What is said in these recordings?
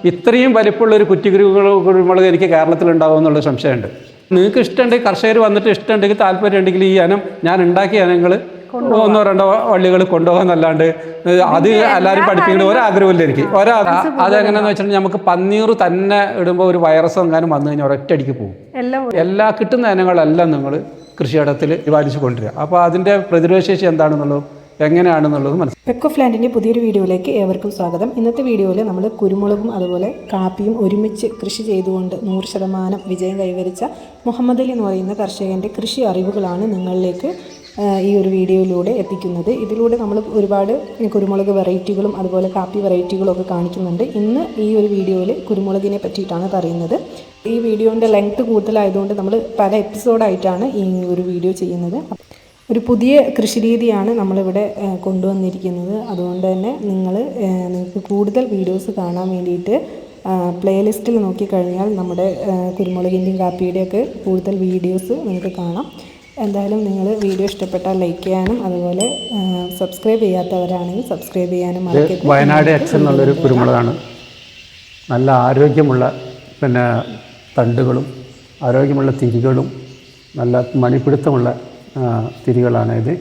ഇത്രയും വലിപ്പമുള്ളൊരു കുറ്റിക്കുരുമുളക് എനിക്ക് കേരളത്തിലുണ്ടാവും എന്നുള്ള സംശയമുണ്ട്. നിങ്ങൾക്ക് ഇഷ്ടമുണ്ടെങ്കിൽ കർഷകർ വന്നിട്ട് ഇഷ്ടമുണ്ടെങ്കിൽ താല്പര്യം ഉണ്ടെങ്കിൽ ഈ ഇനം ഞാൻ ഉണ്ടാക്കിയ ഇനങ്ങൾ 1-2 വള്ളികൾ കൊണ്ടുപോകാന്നല്ലാണ്ട് അത് എല്ലാവരും പഠിപ്പിക്കുന്ന ഒരാഗ്രഹമില്ല എനിക്ക്. അതെങ്ങനെയാണെന്ന് വെച്ചിട്ടുണ്ടെങ്കിൽ നമുക്ക് പന്നീർ തന്നെ ഇടുമ്പോൾ ഒരു വൈറസ് എങ്ങാനും വന്നു കഴിഞ്ഞാൽ ഒരൊറ്റയടിക്ക് പോകും. എല്ലാ കിട്ടുന്ന ഇനങ്ങളെല്ലാം നിങ്ങൾ കൃഷിയിടത്തിൽ പരിപാലിച്ച് കൊണ്ടുവരിക. അപ്പോൾ അതിൻ്റെ പ്രതിരോധശേഷി എന്താണെന്നുള്ളതും എങ്ങനെയാണെന്നുള്ളത് മനസ്സിലാക്കും. പെക്ക് ഓഫ് ലാൻഡിൻ്റെ പുതിയൊരു വീഡിയോയിലേക്ക് ഏവർക്കും സ്വാഗതം. ഇന്നത്തെ വീഡിയോയിൽ നമ്മൾ കുരുമുളകും അതുപോലെ കാപ്പിയും ഒരുമിച്ച് കൃഷി ചെയ്തുകൊണ്ട് 100% വിജയം കൈവരിച്ച മുഹമ്മദ് അലി എന്ന് പറയുന്ന കർഷകൻ്റെ കൃഷി അറിവുകളാണ് നിങ്ങളിലേക്ക് ഈ ഒരു വീഡിയോയിലൂടെ എത്തിക്കുന്നത്. ഇതിലൂടെ നമ്മൾ ഒരുപാട് കുരുമുളക് വെറൈറ്റികളും അതുപോലെ കാപ്പി വെറൈറ്റികളും ഒക്കെ കാണിക്കുന്നുണ്ട്. ഇന്ന് ഈ ഒരു വീഡിയോയിൽ കുരുമുളകിനെ പറ്റിയിട്ടാണ് പറയുന്നത്. ഈ വീഡിയോൻ്റെ ലെങ്ത്ത് കൂടുതലായതുകൊണ്ട് നമ്മൾ പല എപ്പിസോഡായിട്ടാണ് ഈ ഒരു വീഡിയോ ചെയ്യുന്നത്. ഒരു പുതിയ കൃഷിരീതിയാണ് നമ്മളിവിടെ കൊണ്ടുവന്നിരിക്കുന്നത്. അതുകൊണ്ട് തന്നെ നിങ്ങൾക്ക് കൂടുതൽ വീഡിയോസ് കാണാൻ വേണ്ടിയിട്ട് പ്ലേലിസ്റ്റിൽ നോക്കിക്കഴിഞ്ഞാൽ നമ്മുടെ കുരുമുളകിൻ്റെയും കാപ്പിയുടെയൊക്കെ കൂടുതൽ വീഡിയോസ് നിങ്ങൾക്ക് കാണാം. എന്തായാലും നിങ്ങൾ വീഡിയോ ഇഷ്ടപ്പെട്ടാൽ ലൈക്ക് ചെയ്യാനും അതുപോലെ സബ്സ്ക്രൈബ് ചെയ്യാത്തവരാണെങ്കിൽ സബ്സ്ക്രൈബ് ചെയ്യാനും മറക്കരുത്. വയനാട് എക്സൽ എന്നുള്ളൊരു കുരുമുളകാണ്. നല്ല ആരോഗ്യമുള്ള തണ്ടുകളും ആരോഗ്യമുള്ള തിരികളും നല്ല മണിപ്പിടുത്തമുള്ള തിരികളാണ് ഇത്.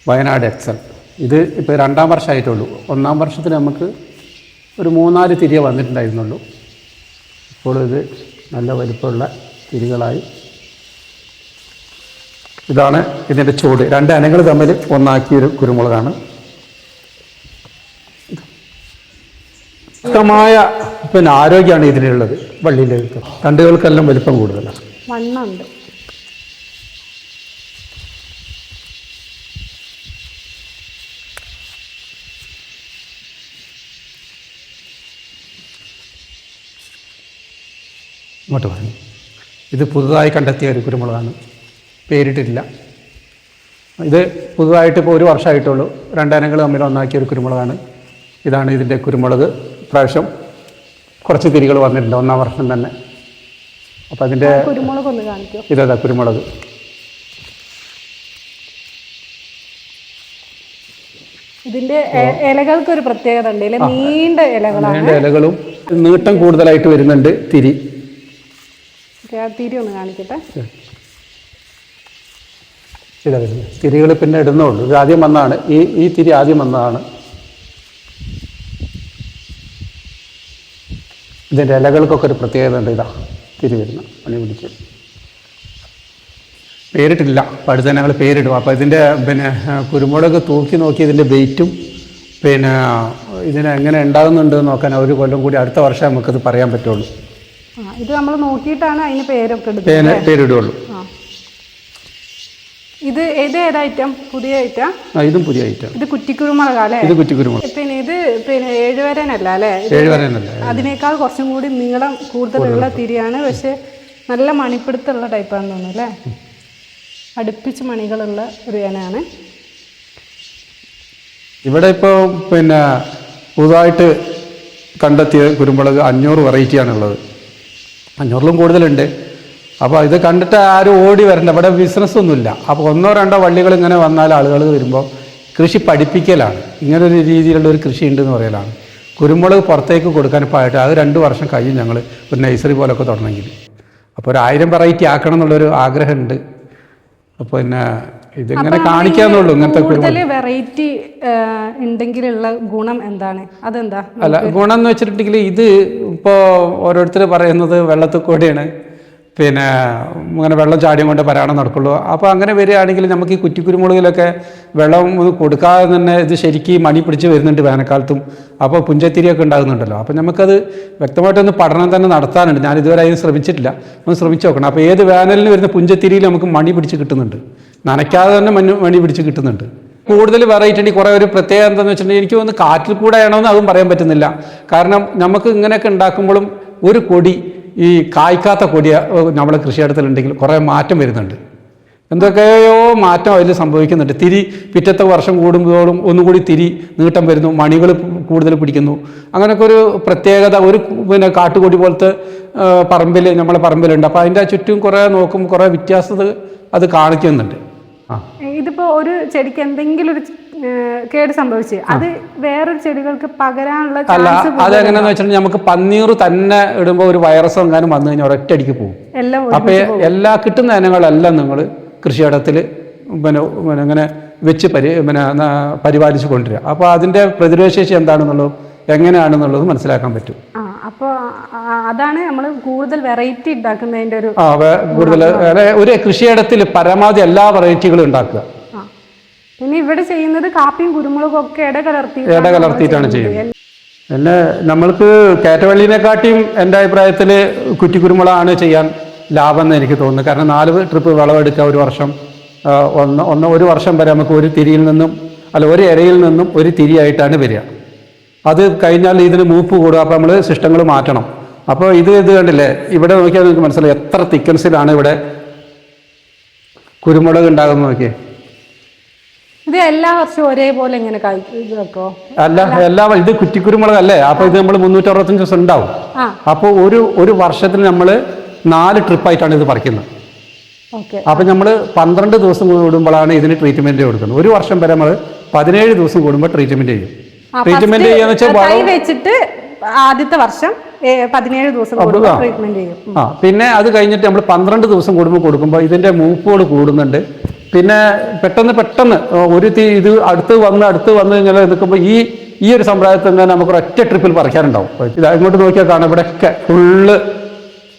വയനാട് എക്സൽ ഇത് ഇപ്പോൾ 2ാം വർഷമായിട്ടുള്ളൂ. 1ാം വർഷത്തിൽ നമുക്ക് ഒരു 3-4 തിരിയെ വന്നിട്ടുണ്ടായിരുന്നുള്ളൂ. ഇപ്പോൾ ഇത് നല്ല വലിപ്പമുള്ള തിരികളായി. ഇതാണ് ഇതിൻ്റെ ചൂട്. 2 ഇനങ്ങൾ തമ്മിൽ ഒന്നാക്കിയൊരു കുരുമുളകാണ്. ശക്തമായ ആരോഗ്യമാണ് ഇതിനുള്ളത്. വള്ളിയിലേക്ക് തണ്ടുകൾക്കെല്ലാം വലിപ്പം കൂടുതലാണ്. മണ്ണുണ്ട്. ഇങ്ങോട്ട് പറഞ്ഞു. ഇത് പുതുതായി കണ്ടെത്തിയ ഒരു കുരുമുളകാണ്. പേരിട്ടിട്ടില്ല. ഇത് പുതുതായിട്ട് ഇപ്പോൾ 1 വർഷമായിട്ടുള്ളൂ. 2 ഇനങ്ങൾ തമ്മിൽ ഒന്നാക്കിയ ഒരു കുരുമുളകാണ്. ഇതാണ് ഇതിൻ്റെ കുരുമുളക്. പ്രാവശ്യം കുറച്ച് തിരികൾ വന്നിട്ടുണ്ട് 1ാം വർഷം തന്നെ. അപ്പോൾ അതിൻ്റെ ഇതാ കുരുമുളക്. ഇതിൻ്റെ ഇലകൾക്കൊരു പ്രത്യേകത ഉണ്ട്. നീണ്ട ഇലകളും നീട്ടം കൂടുതലായിട്ട് വരുന്നുണ്ട്. തിരി ഒന്ന് കാണിക്കട്ടെ. ഇതാ വരുന്നത്. തിരികൾ പിന്നെ ഇടുന്നുള്ളൂ. ഇത് ആദ്യം വന്നതാണ്. ഈ തിരി ആദ്യം വന്നതാണ്. ഇതിൻ്റെ ഇലകൾക്കൊക്കെ ഒരു പ്രത്യേകത ഉണ്ട്. ഇതാ തിരി വരുന്ന പണി പിടിച്ച് പേരിട്ടില്ല. അപ്പോൾ അടുത്ത ഞങ്ങൾ പേരിടും. അപ്പോൾ ഇതിൻ്റെ കുരുമുളക് തൂക്കി നോക്കി ഇതിൻ്റെ വെയിറ്റും ഇതിന് എങ്ങനെ ഉണ്ടാകുന്നുണ്ട് നോക്കാൻ 1 കൊല്ലം കൂടി അടുത്ത വർഷം നമുക്കത് പറയാൻ പറ്റുള്ളൂ. ഇത് നമ്മൾ നോക്കിയിട്ടാണ് അതിന് പേരിടുള്ളൂ. ഇത് ഏത് ഐറ്റം? പുതിയ ഐറ്റം? ഇതും പുതിയ ഐറ്റം. ഇത് കുറ്റിക്കുരുമുളകല്ലേ? ഇത് കുറ്റിക്കുരുമുളക്. പിന്നെ ഇത് 7 വരനല്ല അല്ലേ? 7 വരനല്ല. അതിനേക്കാൾ കുറച്ചും കൂടി നീളം കൂടുതലുള്ള തിരിയാണ്. പക്ഷെ നല്ല മണിപ്പിടുത്തുള്ള ടൈപ്പാണെന്ന് തോന്നുന്നു അല്ലേ? അടുപ്പിച്ച് മണികളുള്ള ഒരു ഇനമാണ്. ഇവിടെ ഇപ്പോൾ പുതുതായിട്ട് കണ്ടെത്തിയ കുരുമുളക് 500 വെറൈറ്റിയാണുള്ളത്. 500ലും കൂടുതലുണ്ട്. അപ്പോൾ ഇത് കണ്ടിട്ട് ആരും ഓടി വരണ്ട. ഇവിടെ ബിസിനസ്സൊന്നുമില്ല. അപ്പോൾ 1-2 വള്ളികൾ ഇങ്ങനെ വന്നാൽ ആളുകൾ വരുമ്പോൾ കൃഷി പഠിപ്പിക്കലാണ്. ഇങ്ങനൊരു രീതിയിലുള്ളൊരു കൃഷി ഉണ്ടെന്ന് പറയലാണ്. കുരുമുളക് പുറത്തേക്ക് കൊടുക്കാൻ പായിട്ട് അത് 2 വർഷം കഴിയും ഞങ്ങൾ ഒരു നഴ്സറി പോലൊക്കെ തുടങ്ങണമെങ്കിൽ. അപ്പോൾ ഒരു 1000 വെറൈറ്റി ആക്കണം എന്നുള്ളൊരു ആഗ്രഹമുണ്ട്. അപ്പോൾ ഇതിങ്ങനെ കാണിക്കാന്നുള്ളൂ. ഇങ്ങനത്തെ വെറൈറ്റി ഉണ്ടെങ്കിലുള്ള ഗുണം എന്താണ്? അതെന്താ? അല്ല, ഗുണം എന്ന് വെച്ചിട്ടുണ്ടെങ്കിൽ ഇത് ഇപ്പോൾ ഓരോരുത്തർ പറയുന്നത് വെള്ളത്തിൽ കൂടെയാണ് ഇങ്ങനെ വെള്ളം ചാടിയും കൊണ്ട് പരാണം നടക്കുള്ളൂ. അപ്പോൾ അങ്ങനെ വരികയാണെങ്കിൽ നമുക്ക് ഈ കുറ്റിക്കുരുമുളകിലൊക്കെ വെള്ളം കൊടുക്കാതെ തന്നെ ഇത് ശരിക്കും മണി പിടിച്ച് വരുന്നുണ്ട് വേനൽക്കാലത്തും. അപ്പോൾ പുഞ്ചത്തിരിയൊക്കെ ഉണ്ടാകുന്നുണ്ടല്ലോ. അപ്പോൾ നമുക്കത് വ്യക്തമായിട്ടൊന്ന് പഠനം തന്നെ നടത്താനുണ്ട്. ഞാൻ ഇതുവരെ അതിന് ശ്രമിച്ചിട്ടില്ല. ഒന്ന് ശ്രമിച്ച് നോക്കണം. അപ്പോൾ ഏത് വേനലിന് വരുന്ന പുഞ്ചത്തിരിയിൽ നമുക്ക് മണി പിടിച്ച് കിട്ടുന്നുണ്ട്. നനയ്ക്കാതെ തന്നെ മണി പിടിച്ച് കിട്ടുന്നുണ്ട്. കൂടുതൽ വെറൈറ്റി ഉണ്ട്. കുറേ ഒരു പ്രത്യേകത എന്താണെന്ന് വെച്ചിട്ടുണ്ടെങ്കിൽ എനിക്ക് തോന്നുന്നു കാറ്റിൽ കൂടെ ആണോന്ന് അതും പറയാൻ പറ്റുന്നില്ല. കാരണം നമുക്ക് ഇങ്ങനെയൊക്കെ ഉണ്ടാക്കുമ്പോഴും ഒരു കൊടി ഈ കായ്ക്കാത്ത കൊടി നമ്മളെ കൃഷിയിടത്തിലുണ്ടെങ്കിൽ കുറേ മാറ്റം വരുന്നുണ്ട്. എന്തൊക്കെയോ മാറ്റം അതിൽ സംഭവിക്കുന്നുണ്ട്. തിരി പിറ്റത്തെ വർഷം കൂടുമ്പോഴും ഒന്നുകൂടി തിരി നീട്ടം വരുന്നു, മണികൾ കൂടുതൽ പിടിക്കുന്നു. അങ്ങനെയൊക്കെ ഒരു പ്രത്യേകത ഒരു കാട്ടുകൊടി പോലത്തെ നമ്മളെ പറമ്പിലുണ്ട്. അപ്പോൾ അതിൻ്റെ ചുറ്റും കുറേ നോക്കും കുറേ വ്യത്യാസത അത് കാണിക്കുന്നുണ്ട്. ഇതിപ്പോൾ ഒരു ചെടിക്ക് എന്തെങ്കിലും ഒരു കേട് സംഭവിച്ച് അത് വേറൊരു ചെടികൾക്ക് പകരാനുള്ള അല്ല, ചാൻസ് അതെങ്ങനെയാന്ന് വെച്ചിട്ടുണ്ടെങ്കിൽ നമുക്ക് പന്നീർ തന്നെ ഇടുമ്പോൾ ഒരു വൈറസ് എങ്ങാനും വന്നു കഴിഞ്ഞാൽ ഒരൊറ്റയടിക്ക് പോകും. എല്ലാം അപ്പൊ എല്ലാ കിട്ടുന്ന ഇനങ്ങളെല്ലാം നിങ്ങൾ കൃഷിയിടത്തിൽ ഇങ്ങനെ വെച്ച് പരിപാലിച്ച് കൊണ്ടുവരിക. അപ്പോൾ അതിന്റെ പ്രതിരോധശേഷി എന്താണെന്നുള്ളതും എങ്ങനെയാണെന്നുള്ളതും മനസ്സിലാക്കാൻ പറ്റും. അപ്പോൾ അതാണ് നമ്മൾ കൂടുതൽ വെറൈറ്റി ഉണ്ടാക്കുന്നതിന്റെ ഒരു കൂടുതൽ ഒരു കൃഷിയിടത്തിൽ പരമാവധി എല്ലാ വെറൈറ്റികളും ഉണ്ടാക്കുക. പിന്നെ ഇവിടെ ചെയ്യുന്നത് കാപ്പിയും കുരുമുളകും ഒക്കെ ഇടകലർത്തിയിട്ടാണ് ചെയ്യുന്നത്. പിന്നെ നമ്മൾക്ക് കയറ്റവള്ളിനെക്കാട്ടിയും എൻ്റെ അഭിപ്രായത്തിൽ കുറ്റിക്കുരുമുളകാണ് ചെയ്യാൻ ലാഭം എന്ന് എനിക്ക് തോന്നുന്നു. കാരണം 4 ട്രിപ്പ് വിളവെടുക്കുക ഒരു വർഷം, ഒരു വർഷം വരെ നമുക്ക് ഒരു തിരിയിൽ നിന്നും ഒരു ഇരയിൽ നിന്നും ഒരു തിരിയായിട്ടാണ് വരിക. അത് കഴിഞ്ഞാൽ ഇതിന് മൂപ്പ് കൂടുക. അപ്പോൾ നമ്മൾ സിസ്റ്റങ്ങൾ മാറ്റണം. അപ്പോൾ ഇത് കണ്ടില്ലേ, ഇവിടെ നോക്കിയാൽ നിങ്ങൾക്ക് മനസ്സിലായി എത്ര തിക്കൻസിലാണ് ഇവിടെ കുരുമുളക് ഉണ്ടാകുന്നത്. നോക്കിയേ, ഇത് എല്ലാ വർഷവും ഒരേപോലെ ഇങ്ങനെ ഇത് കുറ്റിക്കുരുമുളക് അല്ലേ? അപ്പോൾ ഇത് നമ്മൾ 365 ദിവസം ഉണ്ടാവും. അപ്പോൾ ഒരു വർഷത്തിൽ നമ്മൾ 4 ട്രിപ്പായിട്ടാണ് ഇത് പറിക്കുന്നത്. അപ്പം നമ്മൾ 12 ദിവസം കൂടുമ്പോഴാണ് ഇതിന് ട്രീറ്റ്മെന്റ് കൊടുക്കുന്നത്. ഒരു വർഷം വരെ നമ്മൾ 17 ദിവസം കൂടുമ്പോൾ ട്രീറ്റ്മെന്റ് ചെയ്യും. ട്രീറ്റ്മെന്റ് ചെയ്യാന്ന് വെച്ചാൽ ആദ്യത്തെ വർഷം 17 ദിവസം ട്രീറ്റ്മെന്റ് ചെയ്യും. പിന്നെ അത് കഴിഞ്ഞിട്ട് നമ്മൾ 12 ദിവസം കൂടുമ്പോൾ കൊടുക്കുമ്പോൾ ഇതിന്റെ മൂപ്പുകൾ കൂടുന്നുണ്ട്. പിന്നെ പെട്ടെന്ന് ഇത് അടുത്ത് വന്ന് ഇങ്ങനെ നിൽക്കുമ്പോൾ ഈ ഒരു സമ്പ്രദായത്തിൽ തന്നെ നമുക്ക് ഒറ്റ ട്രിപ്പിൽ പറിക്കാനുണ്ടാവും. ഇത് അങ്ങോട്ട് നോക്കിയാൽ കാണാം, ഇവിടെയൊക്കെ ഫുള്ള്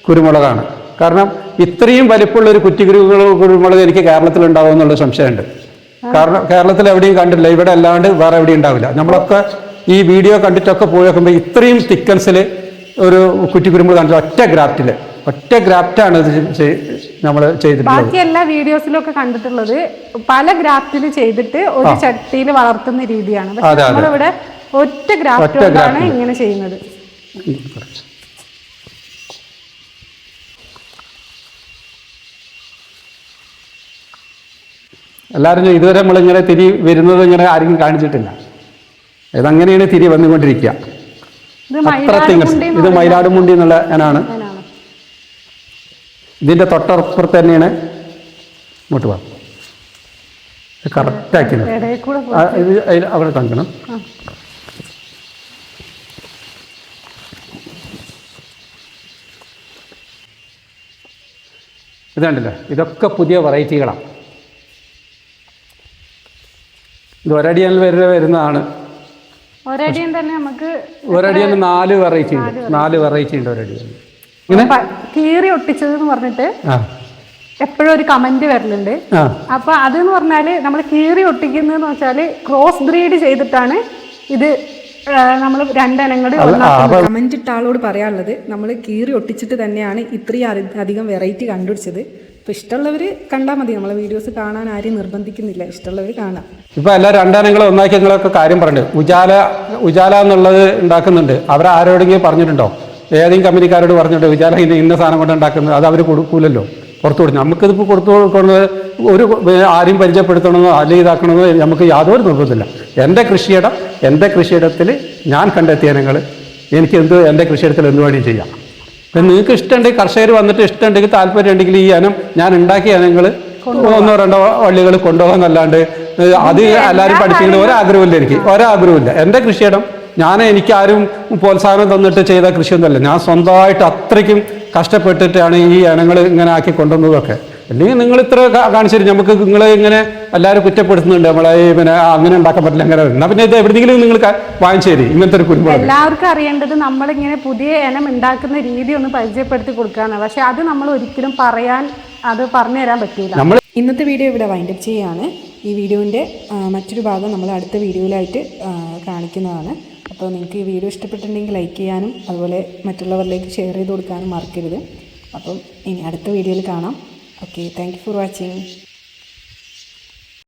കുരുമുളകാണ്. കാരണം ഇത്രയും വലിപ്പമുള്ള ഒരു കുരുമുളക് എനിക്ക് കേരളത്തിൽ ഉണ്ടാവും എന്നുള്ള സംശയമുണ്ട്. കാരണം കേരളത്തിൽ എവിടെയും കണ്ടില്ല, ഇവിടെ അല്ലാണ്ട് വേറെ എവിടെയും ഉണ്ടാവില്ല. നമ്മളൊക്കെ ഈ വീഡിയോ കണ്ടിട്ടൊക്കെ പോയി നോക്കുമ്പോൾ ഇത്രയും തിക്കൻസിൽ ഒരു കുറ്റിക്കുരുമുളക് കണ്ടിട്ട് ഒറ്റ ഗ്രാഫ്റ്റാണ് ഇത് നമ്മൾ ചെയ്തിട്ടുള്ളത്. ബാക്കി എല്ലാ വീഡിയോസിലൊക്കെ കണ്ടിട്ടുള്ളത് പല ഗ്രാഫ്റ്റിൽ ചെയ്തിട്ട് ഒരു ചട്ടിയിൽ വളർത്തുന്ന രീതിയാണ്. നമ്മളിവിടെ ഒറ്റ ഗ്രാഫ്റ്റാണ് ഇങ്ങനെ ചെയ്യുന്നത്. എല്ലാവരും ഇതുവരെ നമ്മളിങ്ങനെ തിരി വരുന്നത് ഇങ്ങനെ ആരെങ്കിലും കാണിച്ചിട്ടില്ല. ഇതങ്ങനെയാണ് തിരി വന്നുകൊണ്ടിരിക്കുക. അത്ര തിങ്സ്. ഇത് മയിലാടുമുണ്ടി എന്നുള്ള ഇനാണ്. ഇതിന്റെ തൊട്ടപ്പുറത്ത് തന്നെയാണ് ഇങ്ങോട്ട് പോകാം. കറക്റ്റാക്കി ഇത് അവിടെ കാണിക്കണം. ഇത് കണ്ടില്ലേ, ഇതൊക്കെ പുതിയ വെറൈറ്റികളാണ്. ഇത് ഒരടിയനിൽ വരുന്നതാണ്. ഒരടിയന് 4 വെറൈറ്റി ഉണ്ട്. 4 വെറൈറ്റി ഉണ്ട് ഒരടിയൻ. കീറി ഒട്ടിച്ചതെന്ന് പറഞ്ഞിട്ട് എപ്പോഴും ഒരു കമന്റ് വരലുണ്ട്. അപ്പൊ അതെന്ന് പറഞ്ഞാല് നമ്മൾ കീറി ഒട്ടിക്കുന്നതെന്ന് വെച്ചാല് ക്രോസ് ബ്രീഡ് ചെയ്തിട്ടാണ് ഇത് നമ്മൾ 2 ഇനങ്ങൾ. കമന്റ് ഇട്ട ആളോട് പറയാനുള്ളത്, നമ്മൾ കീറി ഒട്ടിച്ചിട്ട് തന്നെയാണ് ഇത്രയും അധികം വെറൈറ്റി കണ്ടുപിടിച്ചത്. അപ്പോൾ ഇഷ്ടമുള്ളവർ കണ്ടാൽ മതി. നമ്മളെ വീഡിയോസ് കാണാൻ ആരെയും നിർബന്ധിക്കുന്നില്ല, ഇഷ്ടമുള്ളവർ കാണാം. ഇപ്പോൾ എല്ലാ 2 ഇനങ്ങളും ഒന്നാക്കി നിങ്ങളൊക്കെ കാര്യം പറഞ്ഞു. ഉജാല എന്നുള്ളത് ഉണ്ടാക്കുന്നുണ്ട്. അവരാരോടെങ്കിലും പറഞ്ഞിട്ടുണ്ടോ? ഏതെങ്കിലും കമ്പനിക്കാരോട് പറഞ്ഞിട്ടോ ഉജാല ഇന്ന സാധനം കൊണ്ട് ഉണ്ടാക്കുന്നത്? അത് അവർ കൊടുക്കൂലല്ലോ, പുറത്തു കൊടുക്കും. നമുക്കിതിപ്പോൾ കൊടുത്തു കൊടുക്കുന്നത് ഒരു ആരെയും പരിചയപ്പെടുത്തണമെന്നോ അല്ലെങ്കിൽ ഇതാക്കണമെന്നോ നമുക്ക് യാതൊരു നിർബന്ധമില്ല. എൻ്റെ കൃഷിയിടത്തിൽ ഞാൻ കണ്ടെത്തിയ ഇനങ്ങൾ എനിക്ക് എൻ്റെ കൃഷിയിടത്തിൽ എന്ത് വേണമെങ്കിലും ചെയ്യാം. അപ്പം നിങ്ങൾക്ക് ഇഷ്ടമുണ്ടെങ്കിൽ, കർഷകർ വന്നിട്ട് ഇഷ്ടമുണ്ടെങ്കിൽ, താല്പര്യം ഉണ്ടെങ്കിൽ ഈ ഇനം ഞാൻ ഉണ്ടാക്കിയ ഇനങ്ങൾ 1-2 വള്ളികൾ കൊണ്ടുപോകാന്നല്ലാണ്ട് അത് എല്ലാവരും പഠിപ്പിക്കുന്ന ഒരാഗ്രഹമില്ല. എൻ്റെ കൃഷിയിടം എനിക്ക് ആരും പ്രോത്സാഹനം തന്നിട്ട് ചെയ്ത കൃഷിയൊന്നുമല്ല. ഞാൻ സ്വന്തമായിട്ട് അത്രയ്ക്കും കഷ്ടപ്പെട്ടിട്ടാണ് ഈ ഇനങ്ങൾ ഇങ്ങനെ ആക്കി കൊണ്ടുവന്നതൊക്കെ. അല്ലെങ്കിൽ നിങ്ങൾ ഇത്ര കാണിച്ചിട്ട് നമുക്ക് നിങ്ങളെ ഇങ്ങനെ എല്ലാവരും കുറ്റപ്പെടുത്തുന്നുണ്ട്, നമ്മളെ അങ്ങനെ ഉണ്ടാക്കാൻ പറ്റില്ല, അങ്ങനെ. എന്നാൽ പിന്നെ ഇത് എവിടെയെങ്കിലും നിങ്ങൾ വാങ്ങിച്ചു തരും ഇങ്ങനത്തെ ഒരു കുരുമുളക്. എല്ലാവർക്കും അറിയേണ്ടത് നമ്മളിങ്ങനെ പുതിയ ഇനം ഉണ്ടാക്കുന്ന രീതി ഒന്ന് പരിചയപ്പെടുത്തി കൊടുക്കാനാണ്. പക്ഷെ അത് നമ്മൾ ഒരിക്കലും പറഞ്ഞു തരാൻ പറ്റില്ല. ഇന്നത്തെ വീഡിയോ ഇവിടെ വൈൻഡപ്പ് ചെയ്യുകയാണ്. ഈ വീഡിയോൻ്റെ മറ്റൊരു ഭാഗം നമ്മൾ അടുത്ത വീഡിയോയിലായിട്ട് കാണിക്കുന്നതാണ്. അപ്പോൾ നിങ്ങൾക്ക് ഈ വീഡിയോ ഇഷ്ടപ്പെട്ടിട്ടുണ്ടെങ്കിൽ ലൈക്ക് ചെയ്യാനും അതുപോലെ മറ്റുള്ളവരിലേക്ക് ഷെയർ ചെയ്ത് കൊടുക്കാനും മറക്കരുത്. അപ്പം ഇനി അടുത്ത വീഡിയോയിൽ കാണാം. Okay, thank you for watching.